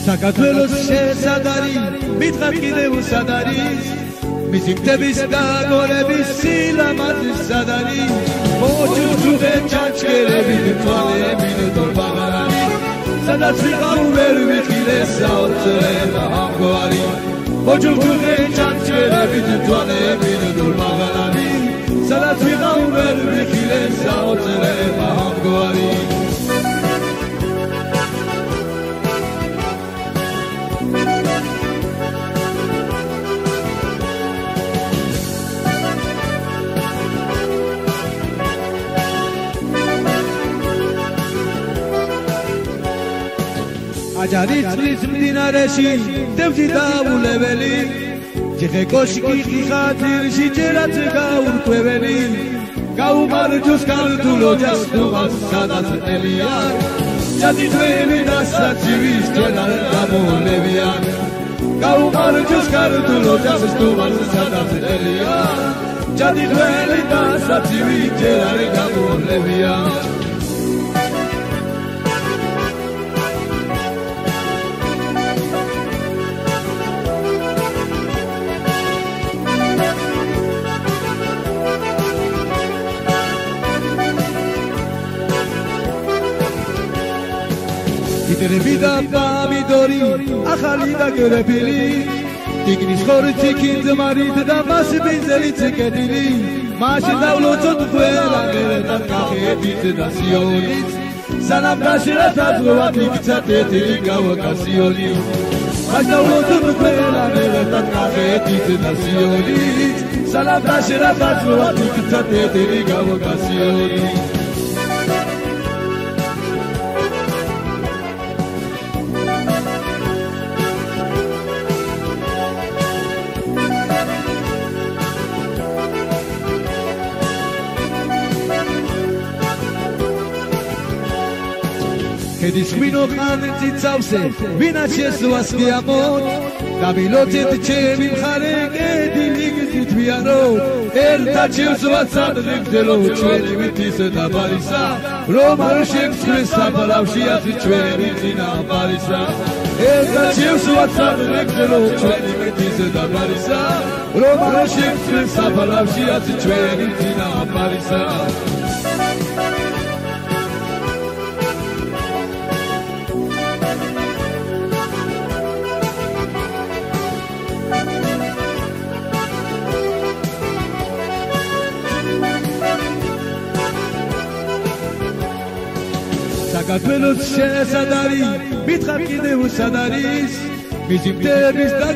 საქართველოს შესადარი მითხრა კიდევ სად არის მისი მტების და გოლების სილამაზი სად არის მოჭუჭუხე ჩაჩქერებით თვალებით დორბაღარი სადაც ვიყავ ვერ ვიხილე საოცრება ამგვარი მოჭუჭუხე ჩაჩქერებით თვალებით დორბაღარი სადაც ვიყავ ვერ ვიხილე საოცრება ამგვარი აჯარი წლის მდინარეში დევზი დაულეველი ჯიხე კოშკი ხათირში ჯერაც გაურკვეველი გაუმარჯოს ქართულ ოჯახს თუმას სადაც ელია ჯადი თველი და საცივის ჯერა გამოლევიან გაუმარჯოს ქართულ ოჯახს თუმას სადაც ელია ჯადი თველი და საცივის ჯერა გამოლევიან იტრები და პამიდორი ახალი და გერეფილი ტიგნის ხორცი კინძმარით და მას ბინზელიც კედილი მაშინ დავლოცოთ ყველა მერეთად კახეთით და სიონით სანამ გაშერათ აზროვად იქცა თეთრი გავაკასიონი მაშინ დავლოცოთ ყველა მერეთად კახეთით და სიონით სანამ გაშერათ აზროვად იქცა თეთრი გავაკასიონი ქედის ღვინო ხანძი წავსე ვინაც შესვას გიამოთ გამილოცეთ ჩემი მხარე კედილი გითვიანო ერთად შევსვათ სადღეგრძელო ჩვენი ვითის დაბარისა რომ არ შეგცვლეს საფალავში აზრი ჩვენი წინაპარისა ერთად შევსვათ სადღეგრძელო ჩვენი ვითის დაბარისა რომ არ შეგცვლეს საფალავში აზრი ჩვენი წინაპარისა საქართველოს შესადარი მითხრა კიდევ სად არის მისი მტების და